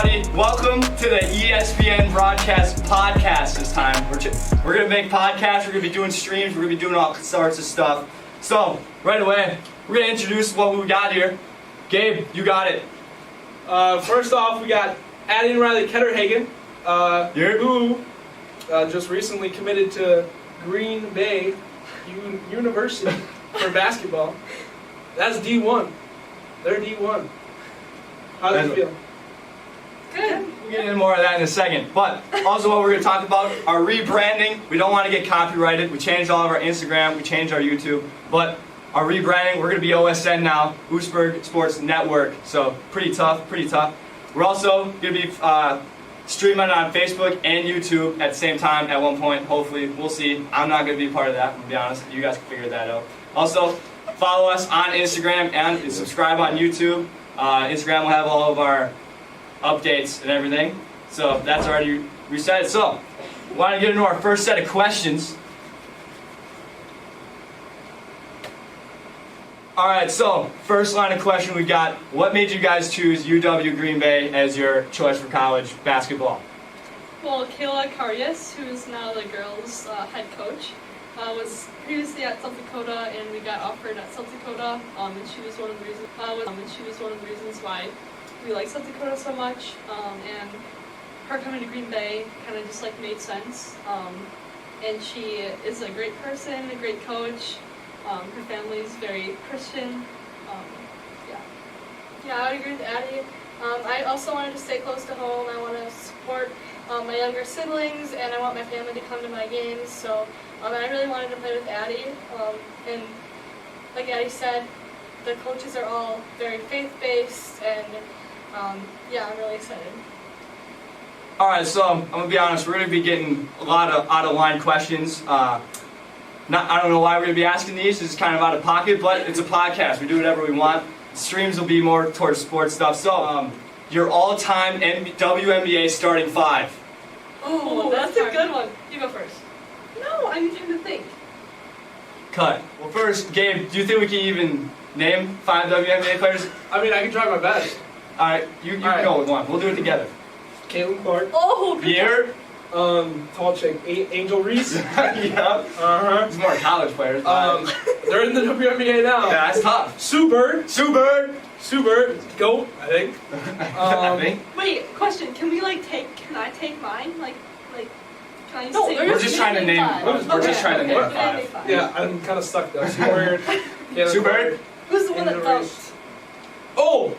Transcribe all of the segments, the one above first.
everybody. Welcome to the ESPN Broadcast Podcast this time. We're going to make podcasts, we're going to be doing streams, we're going to be doing all sorts of stuff. So, right away, we're going to introduce what we got here. Gabe, you got it. First off, we got Addie and Riley Ketterhagen, who just recently committed to Green Bay University for basketball. That's D1. They're D1. How does it feel? Good. We'll get into more of that in a second. But also what we're going to talk about, our rebranding. We don't want to get copyrighted. We changed all of our Instagram. We changed our YouTube. But our rebranding, we're going to be OSN now, Oostburg Sports Network. So pretty tough, pretty tough. We're also going to be streaming on Facebook and YouTube at the same time at one point. Hopefully, we'll see. I'm not going to be part of that, to be honest. You guys can figure that out. Also, follow us on Instagram and subscribe on YouTube. Instagram will have all of our updates and everything. So that's already reset. So, we want to get into our first set of questions. Alright, so first line of question we got, what made you guys choose UW Green Bay as your choice for college basketball? Well, Kayla Karius, who's now the girls' head coach, was previously at South Dakota, and we got offered at South Dakota, and she was one of the reasons why we like South Dakota so much, and her coming to Green Bay kind of just like made sense, and she is a great person, a great coach. Her family is very Christian. Yeah, I would agree with Addie. I also wanted to stay close to home. I want to support my younger siblings, and I want my family to come to my games. So I really wanted to play with Addie. And like Addie said, the coaches are all very faith-based, and yeah, I'm really excited. Alright, so I'm going to be honest, we're going to be getting a lot of out-of-line questions. I don't know why we're going to be asking these, it's kind of out of pocket, but it's a podcast, we do whatever we want. Streams will be more towards sports stuff. So, your all-time WNBA starting five. Oh, that's a good one. You go first. No, I need time to think. Cut. Well, first, Gabe, do you think we can even name 5 WNBA players? I mean, I can try my best. Alright, you go with one. We'll do it together. Caitlin Clark. Oh, good. Year? Tall chick. Angel Reese. Yeah. Uh-huh. It's more college players. They're in the WNBA now. Yeah, that's tough. Sue Bird. Sue Bird. GOAT, I think. I think. Wait, question. Can I take mine? Can I No, say? We're just trying to name. We're just trying to name 5. Yeah, I'm kind of stuck though. Sue Bird. Sue Bird? Who's the one that Angel Reese. dunked? Oh,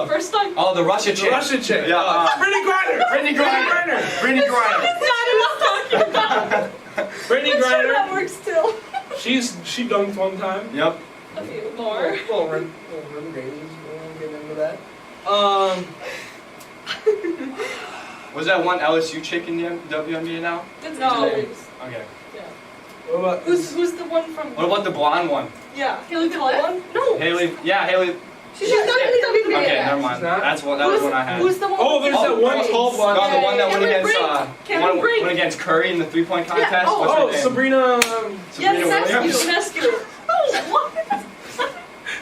First time? Oh, the Russia chick. the Russian chick. Yeah. Brittany Griner. Brittany Griner. Not enough talking about. Brittany I'm sure that Griner. works still. She dunked one time. Yep. A few more. Little renegades. We won't get into that. Was that one LSU chick in the WNBA now? No. Okay. Yeah. What about Who's the one from? What about the blonde one? Yeah. Haley Collette? No. Haley. Yeah, Haley. She's not in the WNBA. Okay, never mind. She's not? That was one I had. Who's the one? Oh, there's that one tall blonde. No, the one that went Cameron against Brink. went against Curry in the 3-point contest. Yeah. What's her Oh, name? Sabrina. Sabrina Williams. Nescu. Oh, what?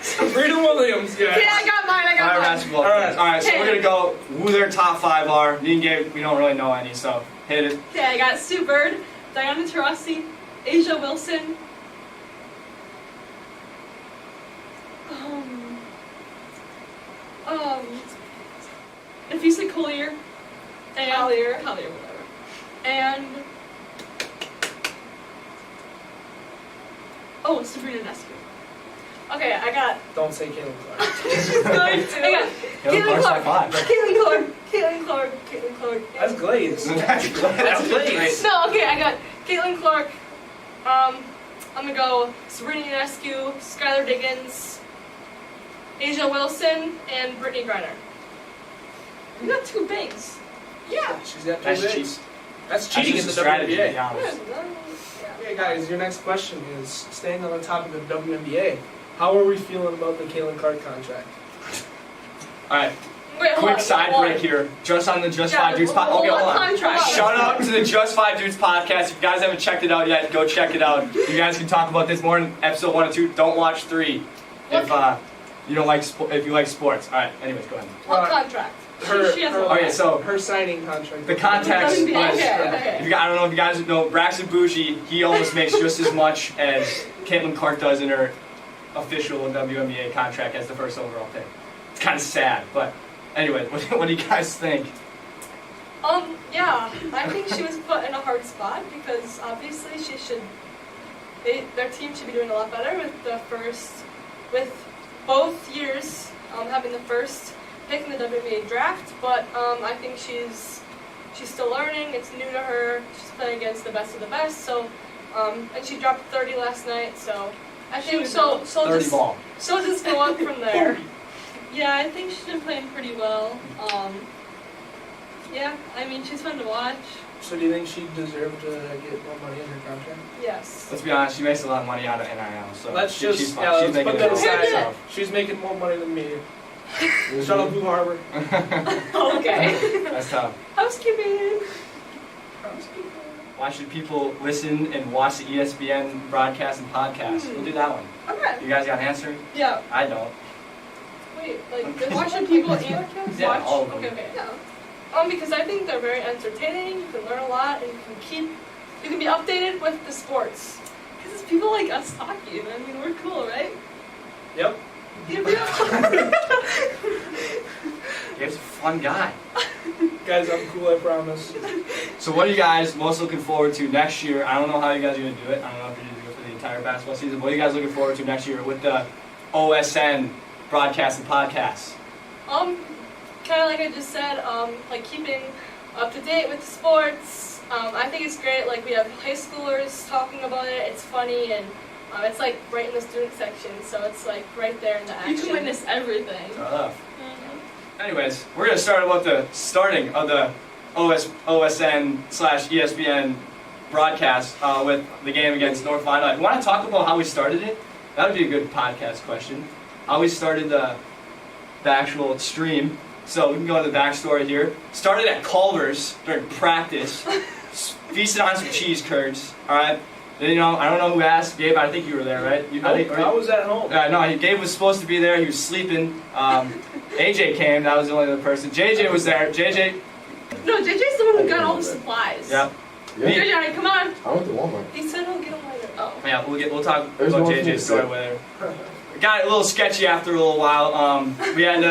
Sabrina Williams. Yeah. Yeah, I got mine. All right, basketball. All right. All right. So we're gonna go who their top 5 are. Me and Gabe, we don't really know any, so hit it. Okay, I got Sue Bird, Diana Taurasi, Asia Wilson. Nafisa Collier. And Collier, whatever. And Sabrina Nescu. Okay, I got. Don't say Caitlin Clark. She's going to. I got Caitlin Clark's top 5. Caitlin Clark. That's glazed. That's glazed. No, okay, I got Caitlin Clark. I'm gonna go Sabrina Nescu, Skylar Diggins, Asia Wilson, and Brittany Griner. You got 2 bigs. Yeah. She's got 2 That's cheap. bigs. That's That's cheating in just the a strategy, to be WNBA. honest. Okay, guys, your next question is staying on the topic of WNBA. How are we feeling about the Caitlin Clark contract? All right. Wait, hold Quick on, side hold on. break here, just on the Just Yeah, 5 Dudes podcast. Okay, hold on. contract. Shout out to the Just 5 Dudes podcast. If you guys haven't checked it out yet, go check it out. You guys can talk about this more in episode 1 and 2. Don't watch 3 if you don't like if you like sports. All right. Anyways, go ahead. What contract? She has a her, lot. Okay, so her signing contract. the context was, Okay. if you, I don't know if you guys know, Braxton Bucci, he almost makes just as much as Caitlin Clark does in her official WNBA contract as the first overall pick. It's kind of sad, but anyway, what do you guys think? Yeah, I think she was put in a hard spot because obviously she should. Their team should be doing a lot better with both years having the first pick in the WNBA draft. But I think she's still learning. It's new to her. She's playing against the best of the best. So, and she dropped 30 last night. So I think she'll 30 just ball. she'll just go up from there. Yeah, I think she's been playing pretty well. Yeah, I mean, she's fun to watch. So do you think she deserved to get more money in her contract? Yes. Let's be honest, she makes a lot of money out of NIL, so Let's she's just fine. yeah, She's let's making put that it aside. herself. She's making more money than me. Shout out Blue Harbor. Okay. That's tough. Housekeeping. Why should people listen and watch the ESPN broadcast and podcast? We'll do that one. Okay. You guys got an answer? Yeah. I don't. Wait, like this Watching people and Yeah, watch? all of them. Okay. Yeah. Because I think they're very entertaining. You can learn a lot, and you can be updated with the sports. Because it's people like us talking. I mean, we're cool, right? Yep. Gabe's a fun guy. Guys, I'm cool, I promise. So what are you guys most looking forward to next year? I don't know how you guys are going to do it. I don't know if you're going to do it for the entire basketball season. But what are you guys looking forward to next year with the OSN broadcast and podcast? Kind of like I just said, like keeping up to date with the sports. I think it's great. Like we have high schoolers talking about it. It's funny and it's like right in the student section, so it's like right there in the action. You can witness everything. Anyways, we're going to start about the starting of the OSN/ESPN broadcast with the game against North Vinyl. If you want to talk about how we started it, that would be a good podcast question. How we started the actual stream. So we can go into the backstory here. Started at Culver's during practice, feasted on some cheese curds. All right. Then, you know, I don't know who asked. Gabe, I think you were there, right? I was at home. No, Gabe was supposed to be there. He was sleeping. AJ came. That was the only other person. JJ was there. JJ. No, JJ's the one who got all the supplies. Yep. Yeah. JJ, come on. I went to Walmart. He said he'll get them later. Oh. Yeah, we'll talk There's about one JJ's thing. story later. It got a little sketchy after a little while. We went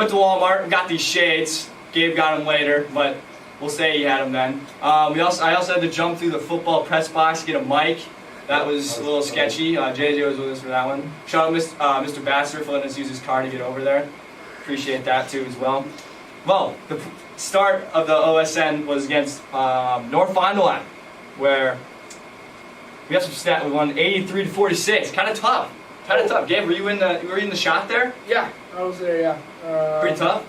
to Walmart and got these shades. Gabe got them later, but we'll say he had them then. I also had to jump through the football press box to get a mic. That was a little sketchy. JJ was with us for that one. Shout out Mr. Baxter for letting us use his car to get over there. Appreciate that too as well. Well, the start of the OSN was against North Fond du Lac, where we have some stat. We won 83-46. Kind of tough. Gabe, were you in the shot there? Yeah, I was there, yeah. Pretty tough.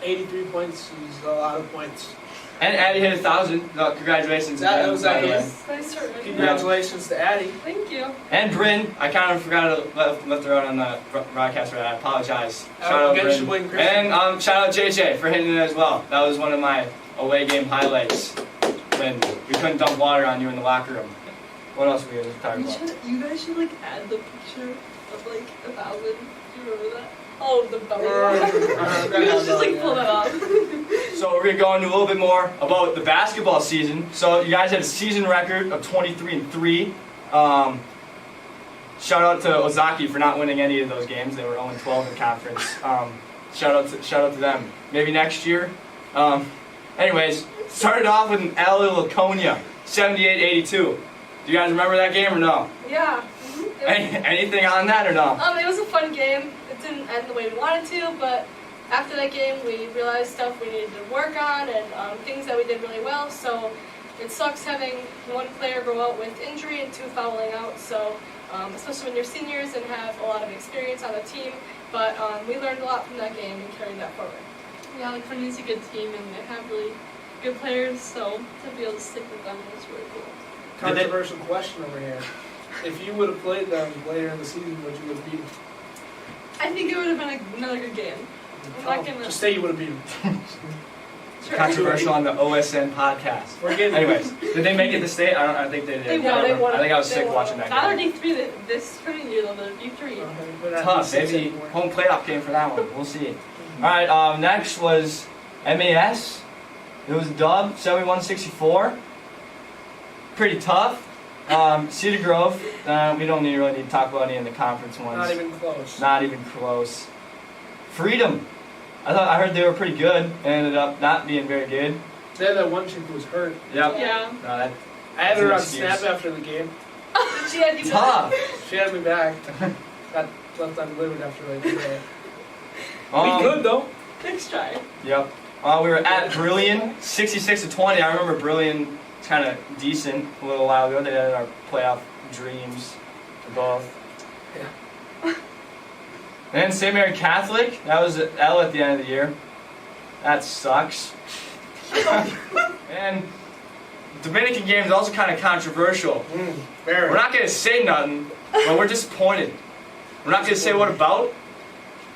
83 points is a lot of points. And Addie hit 1,000. Congratulations. That was by the way. nice. Nice start. Congratulations to Addie. Thank you. And Bryn, I kind of forgot to left her out on the broadcast for that. I apologize. Shout out Again, Bryn. should blame Chris. And shout out JJ for hitting it as well. That was one of my away game highlights when we couldn't dump water on you in the locker room. What else are we going to talk about? You guys should like add the picture of like 1,000. Do you remember that? Oh, the belly. You guys just like pull that up. So we're going to go into a little bit more about the basketball season. So you guys had a season record of 23-3. Shout out to Ozaki for not winning any of those games. They were 0-12 in conference. Shout out to them. Maybe next year. Anyways, started off with an L Laconia, 78-82. Do you guys remember that game or no? Yeah. Anything on that or no? It was a fun game. It didn't end the way we wanted to, but after that game, we realized stuff we needed to work on and things that we did really well. So it sucks having one player go out with injury and two fouling out. So especially when you're seniors and have a lot of experience on the team. But we learned a lot from that game and carried that forward. Yeah, like Funny's a good team and they have really good players, so to be able to stick with them was really cool. Controversial question over here. If you would have played them later in the season, would you have beat them? I think it would have been another good game. I'm not gonna. Just say you would have beat them. Sure. Controversial on the OSN podcast. We're getting Anyways, did they make it to state? I think they did. They I won. remember. won. I think I was They sick won. watching that Not our game. D3 this coming year though, the D3. We're not Tough. six Maybe anymore. home playoff game for that one. We'll see. Alright, next was MAS. It was a dub, 71-64. Pretty tough. Cedar Grove, we don't really need to talk about any of the conference ones. Not even close. Not even close. Freedom. I heard they were pretty good and ended up not being very good. They had that one chick who was hurt. Yep. Yeah. No, that, I had her on That's an excuse. Snap after the game. She had you tough. She had me back. Got left undelivered after like we good though. Next try. Yep. We were at Brilliant, 66-20. I remember Brilliant was kind of decent a little while ago. They had our playoff dreams for both. Yeah. And then St. Mary Catholic, that was an L at the end of the year. That sucks. And Dominican game is also kind of controversial. Very. We're not going to say nothing, but we're disappointed. We're not going to say what about,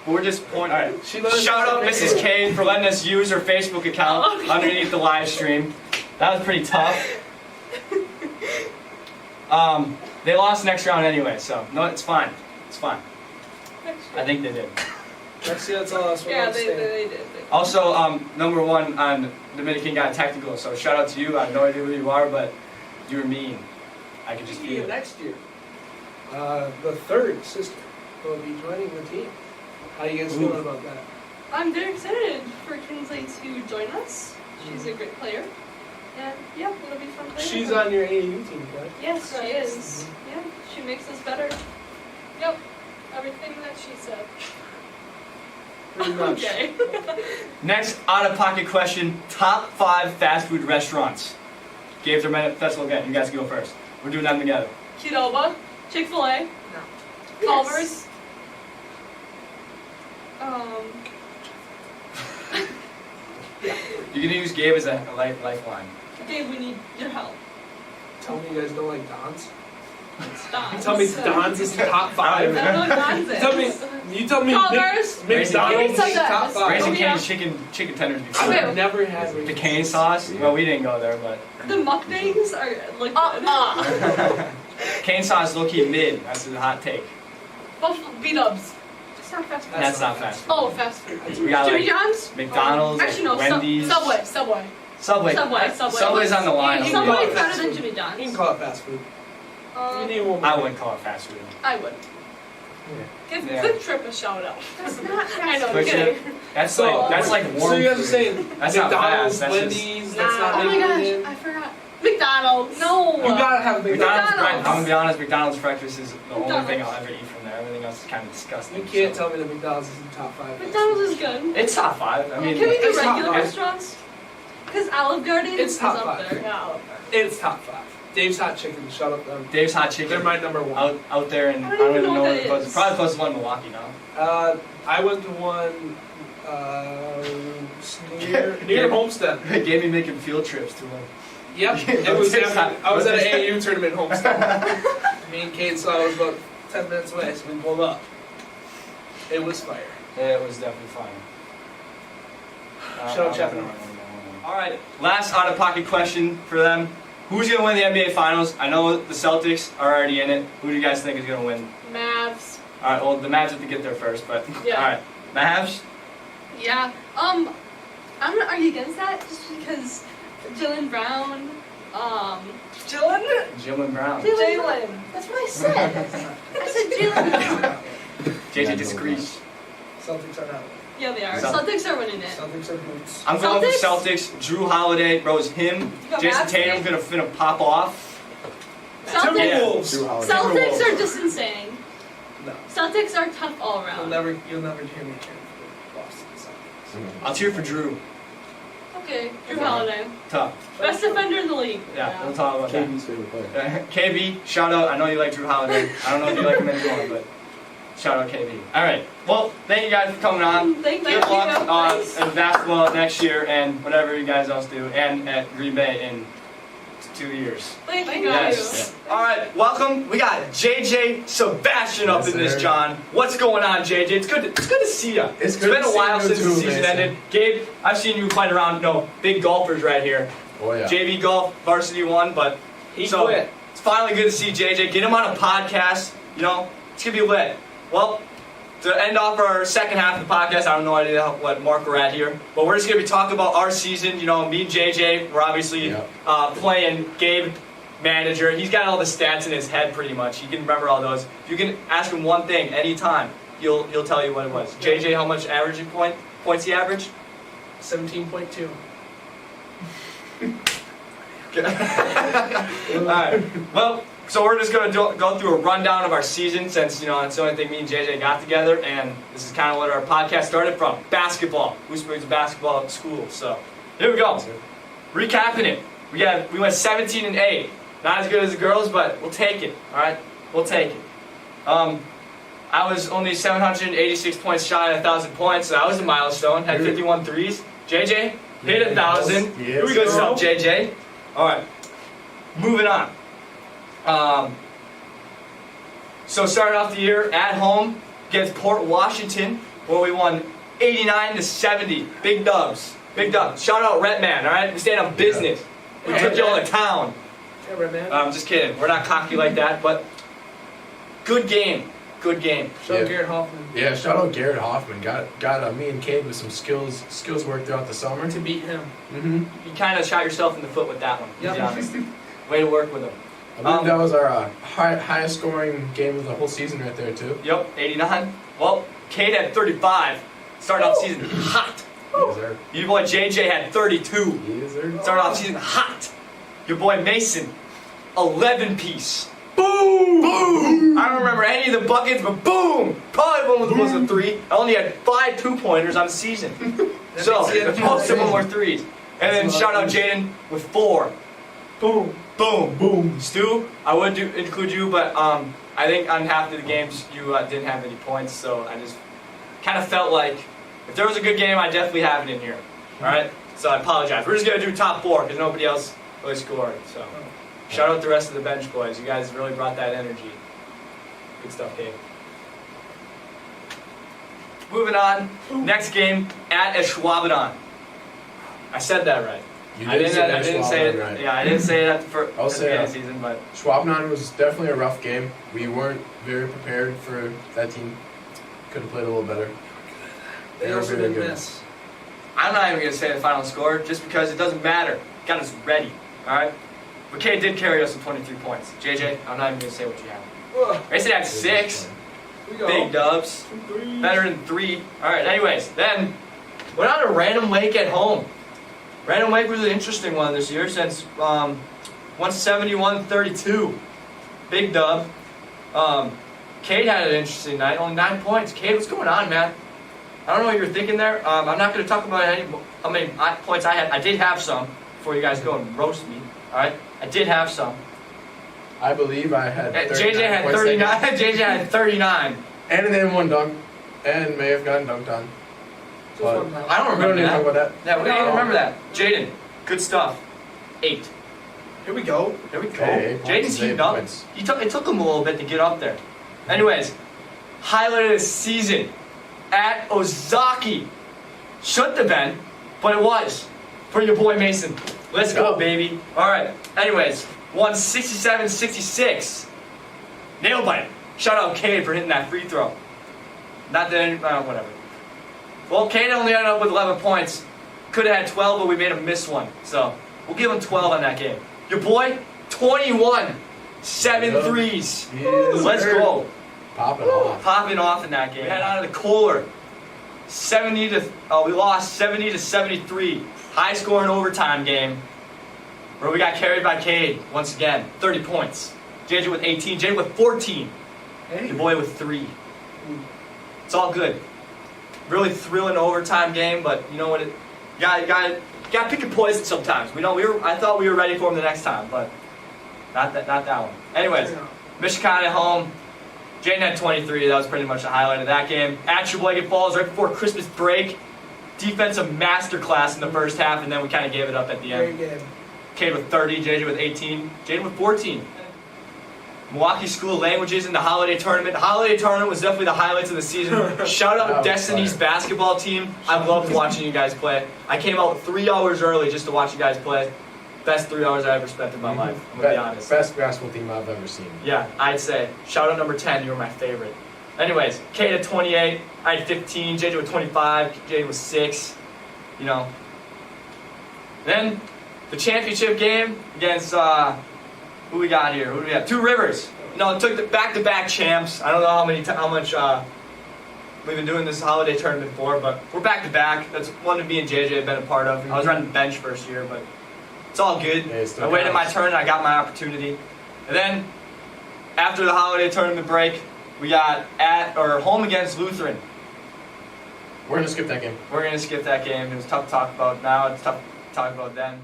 but we're disappointed. All right. Shout out Mrs. K for letting us use her Facebook account underneath the live stream. That was pretty tough. They lost next round anyway, so no, it's fine. It's fine. I think they did. Let's see, that's all else. Yeah, they did. Also, number one on Dominican got technical, so shout out to you. I have no idea who you are, but you were mean. I could just feel it. Next year, the third sister will be joining the team. How you guys feeling about that? I'm very excited for Kinsley to join us. She's a great player. And yeah, it'll be fun playing She's with her. on your AAU team, correct? Yes, she is. Yeah, she makes us better. Yep. Everything that she said. Pretty much. Okay. Next out-of-pocket question: top 5 fast food restaurants. Games are manifesto again. You guys can go first. We're doing them together. Qdoba, Chick-fil-A, No. Culver's. You can use Gabe as a lifeline. Gabe, we need your help. Tell me you guys don't like Don's. It's Don's. Tell me Don's is the top I 5. don't know what Don's is. You tell me Culver's. McDonald's Raising is top 5. Raising Oh, yeah. Cane's chicken tenders before. Okay. I've never had The cane sauce. Well, we didn't go there, but The mukbangs are like cane sauce low key mid. That's a hot take. Buffalo B-dubs. It's not fast food. That's not fast food. Oh, fast food. We got Jimmy like John's? McDonald's, Actually, no. Wendy's, Subway. Subway. Subway's on the line. You Subway can is call it better than Jimmy You can John's. call it fast food. You need one more. I wouldn't call it fast food. I would. Give Yeah. Quick Trip a shout out. That's not I know. Quick kidding. Trip? That's like warm So you guys are food. saying That's not McDonald's, fast, that's Wendy's, just- that's not Nah. Oh my making gosh, it? I forgot. McDonald's. No. You gotta have McDonald's McDonald's. breakfast. I'm gonna be honest. McDonald's breakfast is the only McDonald's. thing I'll ever eat from there. Everything else is kind of disgusting. You can't so. tell me that McDonald's is in the top 5. McDonald's is good. It's top 5. I mean, Can we do it's top regular five. restaurants? Because Olive Garden It's is top up 5. there. Yeah. It's top 5. Dave's Hot Chicken, shout out them. Dave's Hot They're Chicken my number 1. out there, and I I don't don't even even know know what where that the closest. is. Probably the closest one in Milwaukee now. I went to one near Homestead. Gave me making field trips to them. Yep, it was. I was at an AAU tournament in Homestead. Me and Kate saw it was about 10 minutes away, so we pulled up. It was fire. Yeah, it was definitely fun. Shout out Chapman. All right, last out-of-pocket question for them. Who's going to win the NBA Finals? I know the Celtics are already in it. Who do you guys think is going to win? Mavs. All right, well, the Mavs have to get there first, but Yeah. all right. Mavs? Yeah. I'm gonna argue against that just because Jaylen Brown. Jaylen Brown. Jalen. That's what I said. I said Jaylen Brown. JJ disagrees. Celtics are not. Yeah, they are. Celt- Celtics are winning it. Celtics are boots. I'm going with Celtics? Celtics. Drew Holiday, bros, him. You got Jason Mavs Tatum's today? going to finna pop off. Celtics. Timberwolves. Celtics are just insane. No. Celtics are tough all You'll around. never hear me cheering for Boston Celtics. I'll cheer for Drew. Okay, Drew Holiday. Tough. Best defender in the league. Yeah, we'll talk about that. KB's favorite player. KB, shout out. I know you like Drew Holiday. I don't know if you like him anymore, but shout out KB. All right. Well, thank you guys for coming on. Thank Good you. luck in basketball next year and whatever you guys else do, and at Green Bay in 2 years. Thank you Yes. guys. All right. Welcome. We got JJ Sebastian up Yes, in this, sir. John. What's going on, JJ? It's good to see you. It's It's good been to a see while you since the too, season Mason. ended. Gabe, I've seen you fight around. No, big golfers right here. Oh yeah. JV golf, varsity one, but He so quit. it's finally good to see JJ. Get him on a podcast. You know, it's gonna be lit. Well, to end off our second half of the podcast, I have no idea what mark we're at here, but we're just going to be talking about our season. You know, me and JJ, we're obviously playing Gabe manager. He's got all the stats in his head pretty much. He can remember all those. You can ask him one thing anytime. He'll tell you what it was. JJ, how much averaging points he averaged? 17.2. Alright, well, so we're just going to go through a rundown of our season since, you know, it's the only thing me and JJ got together, and this is kind of what our podcast started from. Basketball. Who brings basketball at school? So, here we go. Recapping it. We went 17-8. Not as good as the girls, but we'll take it, alright? We'll take it. I was only 786 points shy of 1,000 points, so that was a milestone. Had 51 threes. JJ hit 1,000. Yes. Good stuff, JJ. Alright, moving on. So started off the year at home against Port Washington, where we won 89-70. Big dubs. Big dubs. Shout out Rep Man, alright? We stand on business. We took y'all to town. Yeah, right, man. I'm just kidding. We're not cocky like that, but good game. Good game. Shout out Garrett Hoffman. Yeah, shout out Garrett Hoffman. Got me and Cade with some skills work throughout the summer. To beat him. Mm-hmm. You kind of shot yourself in the foot with that one, to be honest. Way to work with him. I believe that was our highest scoring game of the whole season right there, too. Yep, 89. Well, Cade had 35. Started off the season hot. Yes, sir. Your boy JJ had 32. Yes, sir. Started off the season hot. Your boy Mason, 11-piece. Boom! Boom! I don't remember any of the buckets, but boom! Probably one was a 3. I only had 5 2-pointers on the season. So, most of them were 3s. And then shout out Jaden with 4. Boom. Boom! Boom! Stu, I would include you, but I think on half of the games you didn't have any points, so I just kind of felt like if there was a good game, I'd definitely have it in here. Alright? So I apologize. We're just going to do top 4 because nobody else really scored. So shout out the rest of the bench boys. You guys really brought that energy. Good stuff, Dave. Moving on. Next game at Schwabenheim. I said that right. You I didn't say it. Right. Yeah, I didn't say it at the beginning of the say season, but Schwabenheim was definitely a rough game. We weren't very prepared for that team. Could have played a little better. They were also very didn't good. miss. I'm not even going to say the final score just because it doesn't matter. Got us ready, alright? But Kate did carry us with 23 points. JJ, I'm not even going to say what you have. Ugh. I said I had 6. Here we go. Big dubs. 2 threes. Better than 3. Alright, anyways, then went on to Random Lake at home. Random Lake was an interesting one this year since 171-32. Big dub. Cade had an interesting night, only 9 points. Cade, what's going on, man? I don't know what you're thinking there. I'm not going to talk about how many points I had. I did have some before you guys go and roast me. Alright? I did have some. I believe I had 39 JJ had points 39. JJ had 39. And then one dunk. And may have gotten dunked on. Just But one time. I don't we don't remember need to talk that. about that. Yeah, we don't remember that. Jaden, good stuff. 8. Here we go. There we go. Hey, Jaden's eight heated up. points. It took him a little bit to get up there. Anyways, highlight of the season at Ozaki. Shouldn't have been, but it was for your boy Mason. Let's go, baby. All right. Anyways, 167-66. Nail biter. Shout out Cade for hitting that free throw. Not that whatever. Well, Cade only ended up with 11 points. Could have had 12, but we made him miss one. So we'll give him 12 on that game. Your boy, 21. 7 threes. Yes, Let's sir. go. Popping off. Popping off in that game. We head out of the Kohler. We lost 70-73. High scoring overtime game. Where we got carried by Cade once again. 30 points. JJ with 18. JJ with 14. Hey. Your boy with 3. It's all good. Really thrilling overtime game, but you know what? You got to pick your poison sometimes. I thought we were ready for him the next time, but not that one. Anyways, Michigan at home. Jaden had 23. That was pretty much the highlight of that game. At Sheboygan Falls right before Christmas break. Defensive masterclass in the first half, and then we kind of gave it up at the end. Very good. Cade with 30, JJ with 18, Jaden with 14. Milwaukee School of Languages in the holiday tournament. The holiday tournament was definitely the highlights of the season. Shout out That was Destiny's fire. basketball team. I loved watching you guys play. I came out 3 hours early just to watch you guys play. Best 3 hours I ever spent in my life. I'm gonna be honest. Best basketball team I've ever seen. Yeah, I'd say. Shout out number 10. You were my favorite. Anyways, Kate at 28, I had 15, JJ with 25, JJ with 6, you know. Then the championship game against, who we got here? Who do we have? Two Rivers. No, it took the back-to-back champs. I don't know how much we've been doing this holiday tournament for, but we're back-to-back. That's one that me and JJ have been a part of. I was running the bench first year, but it's all good. I waited my turn and I got my opportunity. And then, after the holiday tournament break, we got home against Lutheran. We're gonna skip that game. We're gonna skip that game. It was tough to talk about now. It's tough to talk about then.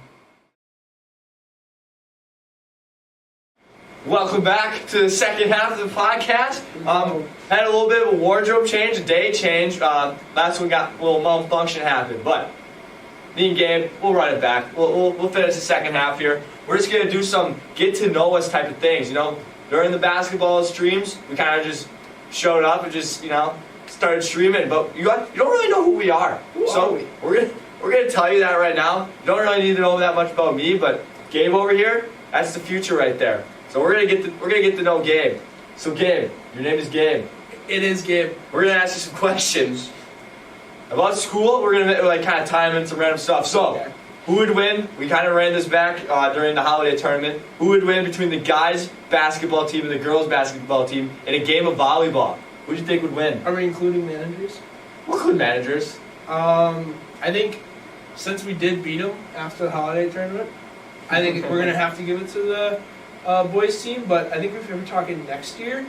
Welcome back to the second half of the podcast. Had a little bit of a wardrobe change, a day change. Last one got a little malfunction happen, but me and Gabe, we'll run it back. We'll finish the second half here. We're just gonna do some get to know us type of things. You know, during the basketball streams, we kind of just showed up and just started streaming. But you don't really know who we are. So we're gonna tell you that right now. You don't really need to know that much about me, but Gabe over here, that's the future right there. So we're gonna get to know Gabe. So Gabe, your name is Gabe. It is Gabe. We're gonna ask you some questions about school. We're gonna kind of tie them in some random stuff. So, Okay. Who would win? We kind of ran this back during the holiday tournament. Who would win between the guys' basketball team and the girls' basketball team in a game of volleyball? Who do you think would win? Are we including managers? We'll include managers. I think since we did beat them after the holiday tournament, I think we're gonna have to give it to the boys team. But I think if we're talking next year,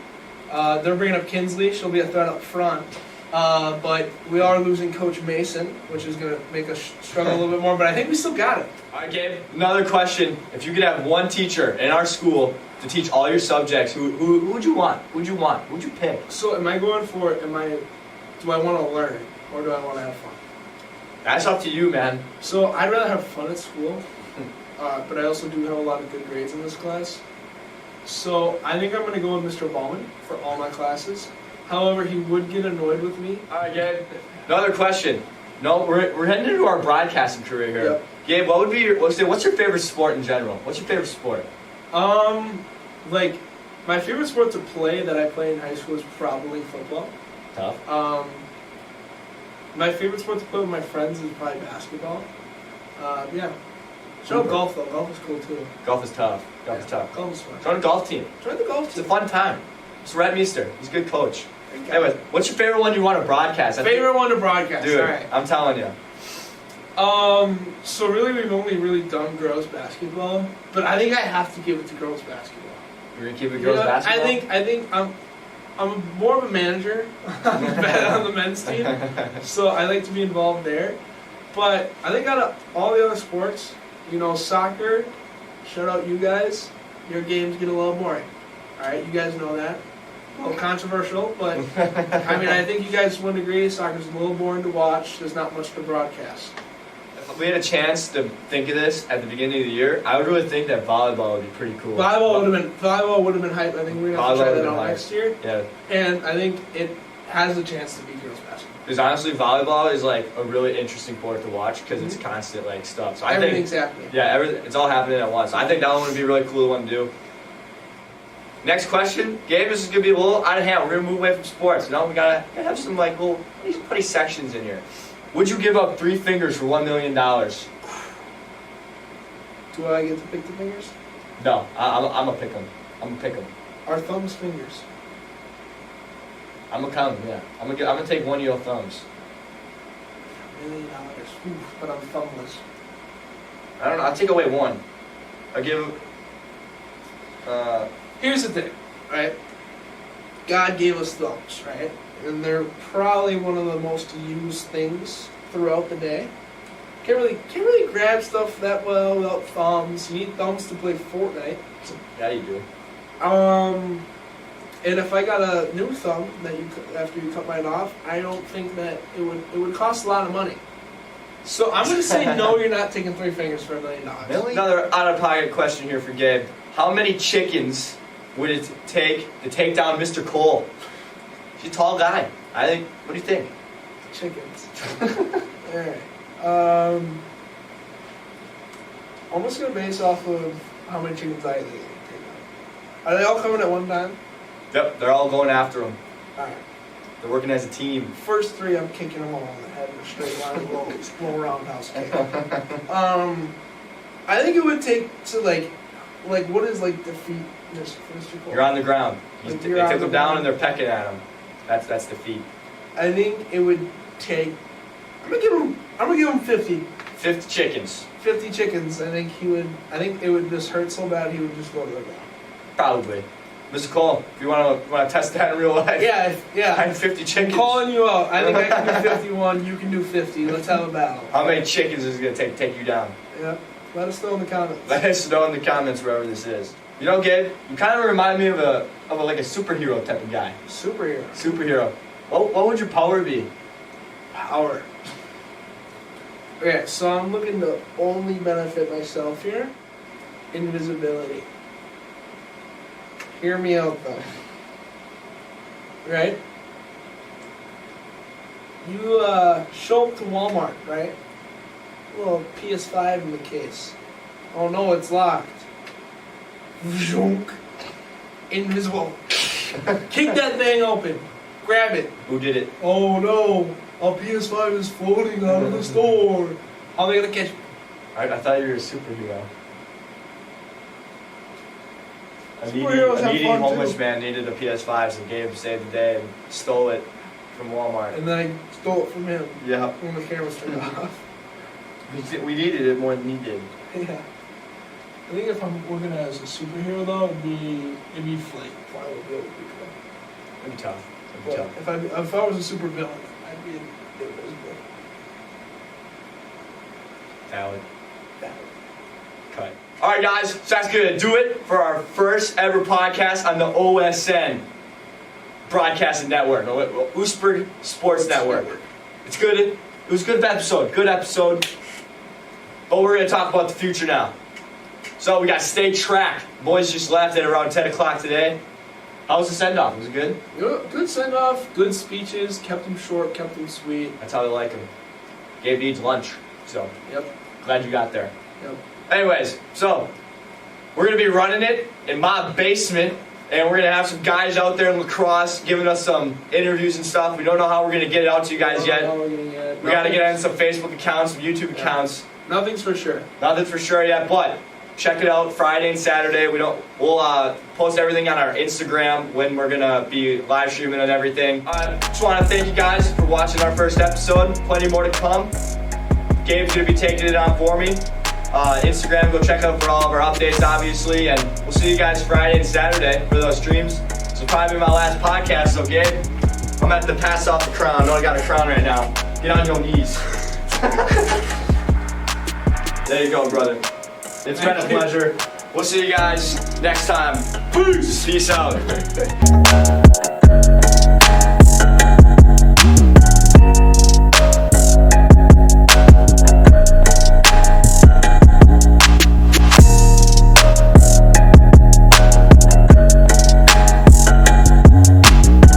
they're bringing up Kinsley. She'll be a threat up front. But we are losing Coach Mason, which is going to make us struggle a little bit more. But I think we still got it. All right, Gabe. Another question: if you could have one teacher in our school to teach all your subjects, who would you want? Who would you want? Who would you pick? So am I going for? Do I want to learn or do I want to have fun? That's up to you, man. So I'd rather have fun at school, but I also do have a lot of good grades in this class. So I think I'm going to go with Mr. Ballman for all my classes. However, he would get annoyed with me. All right, Gabe. Another question. No, we're heading into our broadcasting career here. Yep. Gabe, what's your favorite sport in general? What's your favorite sport? Like my favorite sport to play that I played in high school is probably football. Tough. My favorite sport to play with my friends is probably basketball. Yeah. Shout out Super. golf though. Golf is cool too. Golf is tough. Golf is tough. Golf is fun. Join a golf team. Join the golf It's a team. fun time. It's Rhett Meester. He's a good coach. Thank God. Anyways, what's your favorite one you want to broadcast? Favorite one to broadcast. Dude, All right. I'm telling you. So really, we've only really done girls basketball, but I think I have to give it to girls basketball. You're gonna keep it girls basketball? I think I'm more of a manager on the men's team, so I like to be involved there. But I think out of all the other sports, soccer. Shout out you guys. Your games get a little boring. All right, you guys know that. A little controversial, but I think you guys would agree. Soccer's a little boring to watch. There's not much to broadcast. If we had a chance to think of this at the beginning of the year, I would really think that volleyball would be pretty cool. Volleyball would have been hype. I think we're gonna have to try that out next year. Yeah. And I think it has a chance to be girls basketball. Because honestly, volleyball is like a really interesting sport to watch because it's constant stuff. So I think Everything's happening. yeah, it's all happening at once. So I think that one would be a really cool one to do. Next question, Gabe. This is gonna be a little out of hand. We're gonna move away from sports. Now we gotta have some little funny sections in here. Would you give up 3 fingers for $1 million? Do I get to pick the fingers? No, I'm gonna pick them. I'm gonna pick them. Are thumbs fingers? I'm gonna count them. Yeah, I'm gonna take one of your thumbs. $1 million. Oof, but I'm thumbless. I don't know. I'll take away one. I'll give. Here's the thing, right? God gave us thumbs, right? And they're probably one of the most used things throughout the day. Can't really grab stuff that well without thumbs. You need thumbs to play Fortnite. Yeah, you do. And if I got a new thumb that after you cut mine off, I don't think that it would cost a lot of money. So I'm gonna say no. You're not taking 3 fingers for $1 million. Really? Another out-of-pocket question here for Gabe. How many chickens would it take to take down Mr. Cole? He's a tall guy. I think. What do you think? Chickens. All right. I'm just gonna base off of how many chickens I eat. Are they all coming at one time? Yep, they're all going after him. All right. They're working as a team. First three, I'm kicking them all in the head in a straight line, little roundhouse kick. I think it would take to like what is like defeat this first two? You're on the ground. Like They you're took on them the down ground. and they're pecking at them. That's defeat. I think it would take. I'm gonna give him 50. 50 chickens. 50 chickens. I think it would just hurt so bad he would just go to the ground. Probably. Mr. Cole, if you want to test that in real life. Yeah. I have 50 I'm chickens. calling you out. I think I can do 51. You can do 50. Let's have a battle. How many chickens is it going to take you down? Yeah. Let us know in the comments. Let us know in the comments wherever this is. You know, Gabe, you kind of remind me of a superhero type of guy. Superhero. What would your power be? Power. Okay, so I'm looking to only benefit myself here. Invisibility. Hear me out though. Right? You show up to Walmart, right? A little PS5 in the case. Oh no, it's locked. Zoonk. Invisible. Kick that thing open. Grab it. Who did it? Oh no, a PS5 is floating out of the store. How are they gonna catch me? I thought you were a superhero. Superheroes A have needy fun, homeless too. man needed a PS5, so Gabe saved the day and stole it from Walmart. And then I stole it from him Yeah. when the cameras turned off. We needed it more than he did. Yeah. I think if I'm working as a superhero though, it'd be Flake. Probably would be able to be cool. It'd be tough. But It'd be tough. if I was a super villain, I'd be invisible. Valid. That. Cut. Alright guys, so that's gonna do it for our first ever podcast on the OSN Broadcasting Network, Oosburg Sports Network. It's good. It was a good episode. Good episode. But we're gonna talk about the future now. So we got State Track. Boys just left at around 10 o'clock today. How was the send-off? Was it good? Good send off, good speeches, kept them short, kept them sweet. That's how they like them. Gabe needs lunch, so Yep. glad you got there. Yep. Anyways, so we're going to be running it in my basement, and we're going to have some guys out there in lacrosse giving us some interviews and stuff. We don't know how we're going to get it out to you guys yet. We got to get on some Facebook accounts, some YouTube accounts. Nothing's for sure. Nothing for sure yet, but check it out Friday and Saturday. We'll post everything on our Instagram when we're going to be live streaming and everything. I just want to thank you guys for watching our first episode. Plenty more to come. Gabe's going to be taking it on for me. Instagram, go check out for all of our updates, obviously, and we'll see you guys Friday and Saturday for those streams. This will probably be my last podcast, so Gabe, I'm gonna have to pass off the crown. I know I got a crown right now. Get on your knees. There you go, brother. It's been a pleasure. We'll see you guys next time. Peace out.